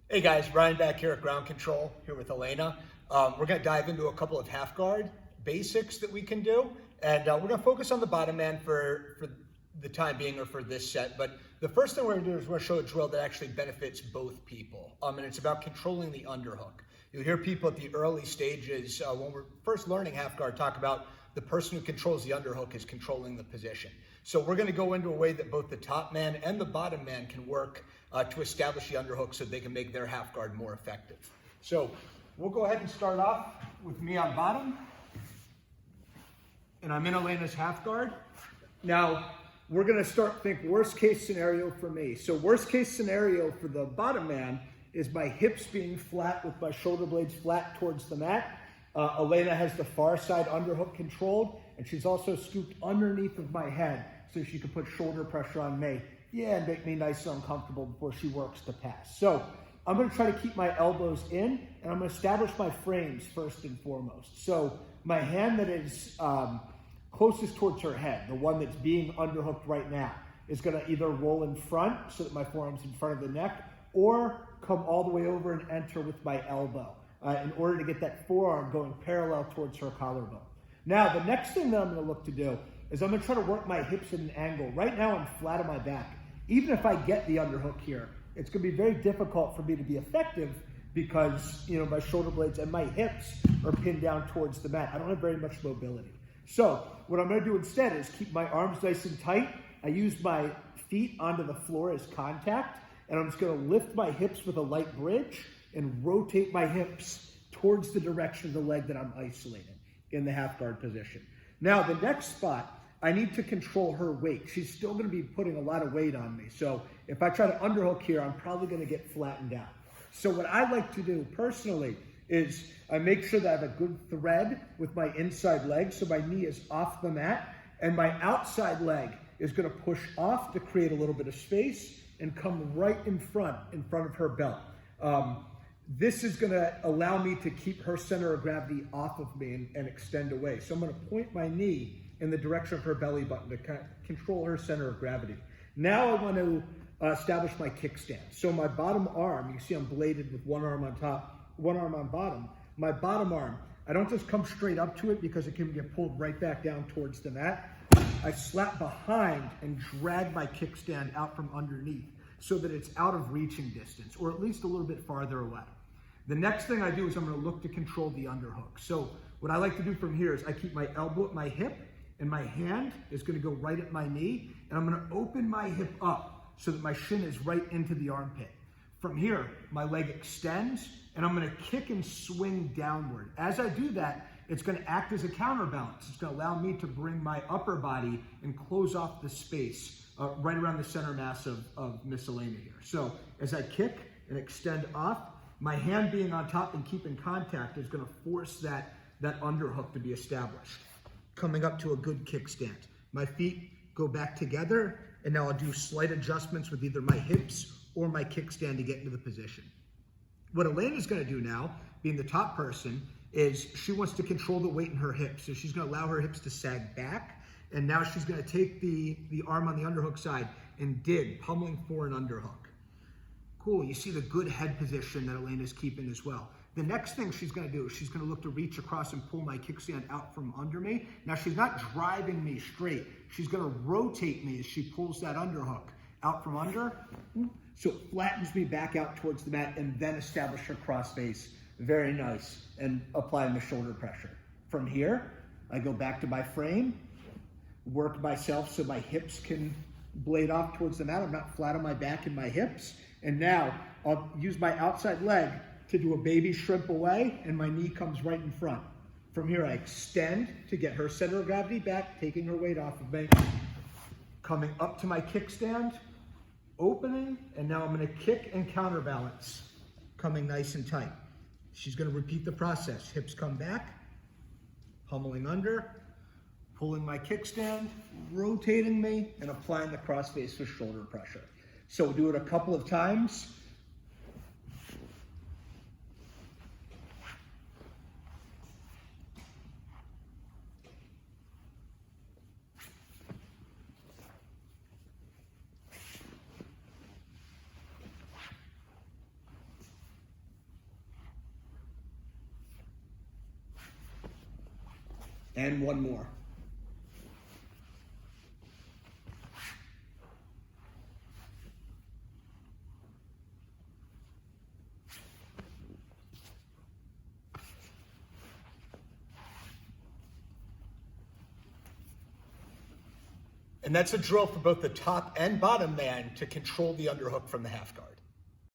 Hey guys, Ryan back here at Ground Control, here with Elena. We're going to dive into a couple of half guard basics that we can do, and we're going to focus on the bottom man for the time being, or for this set. But the first thing we're going to do is we're going to show a drill that actually benefits both people, and it's about controlling the underhook. You'll hear people at the early stages, when we're first learning half guard, talk about the person who controls the underhook is controlling the position. So we're going to go into a way that both the top man and the bottom man can work to establish the underhook so they can make their half guard more effective. So we'll go ahead and start off with me on bottom, and I'm in Elena's half guard. Now we're going to think worst case scenario for me. So worst case scenario for the bottom man is my hips being flat with my shoulder blades flat towards the mat. Elena has the far side underhook controlled, and she's also scooped underneath of my head so she can put shoulder pressure on me. Yeah, and make me nice and uncomfortable before she works to pass. So I'm going to try to keep my elbows in, and I'm going to establish my frames first and foremost. So my hand that is closest towards her head, the one that's being underhooked right now, is going to either roll in front so that my forearm's in front of the neck, or come all the way over and enter with my elbow in order to get that forearm going parallel towards her collarbone. Now, the next thing that I'm going to look to do is I'm going to try to work my hips at an angle. Right now, I'm flat on my back. Even if I get the underhook here, it's going to be very difficult for me to be effective because, my shoulder blades and my hips are pinned down towards the mat. I don't have very much mobility. So what I'm going to do instead is keep my arms nice and tight. I use my feet onto the floor as contact, and I'm just going to lift my hips with a light bridge and rotate my hips towards the direction of the leg that I'm isolating in the half guard position. Now, the next spot, I need to control her weight. She's still going to be putting a lot of weight on me. So if I try to underhook here, I'm probably going to get flattened out. So what I like to do personally is I make sure that I have a good thread with my inside leg so my knee is off the mat, and my outside leg is going to push off to create a little bit of space and come right in front of her belt. This is going to allow me to keep her center of gravity off of me and extend away. So I'm going to point my knee in the direction of her belly button to kind of control her center of gravity. Now I want to establish my kickstand. So my bottom arm, you see I'm bladed with one arm on top, one arm on bottom. My bottom arm, I don't just come straight up to it because it can get pulled right back down towards the mat. I slap behind and drag my kickstand out from underneath so that it's out of reaching distance, or at least a little bit farther away. The next thing I do is I'm going to look to control the underhook. So what I like to do from here is I keep my elbow at my hip, and my hand is going to go right at my knee, and I'm going to open my hip up so that my shin is right into the armpit. From here, my leg extends, and I'm going to kick and swing downward. As I do that, it's going to act as a counterbalance. It's going to allow me to bring my upper body and close off the space right around the center mass of Miss Elena here. So as I kick and extend off, my hand being on top and keeping contact is going to force that underhook to be established. Coming up to a good kickstand. My feet go back together, and now I'll do slight adjustments with either my hips or my kickstand to get into the position. What Elena's going to do now, being the top person, is she wants to control the weight in her hips. So she's going to allow her hips to sag back, and now she's going to take the arm on the underhook side and dig, pummeling for an underhook. Cool, you see the good head position that Elena's keeping as well. The next thing she's going to do is she's going to look to reach across and pull my kickstand out from under me. Now, she's not driving me straight. She's going to rotate me as she pulls that underhook out from under. So it flattens me back out towards the mat and then establish her cross face. Very nice. And applying the shoulder pressure. From here, I go back to my frame, work myself so my hips can blade off towards the mat. I'm not flat on my back and my hips. And now I'll use my outside leg to do a baby shrimp away, and my knee comes right in front. From here, I extend to get her center of gravity back, taking her weight off of me. Coming up to my kickstand, opening, and now I'm going to kick and counterbalance, coming nice and tight. She's going to repeat the process. Hips come back, pummeling under, pulling my kickstand, rotating me, and applying the crossface with shoulder pressure. So we'll do it a couple of times. And one more. And that's a drill for both the top and bottom man to control the underhook from the half guard.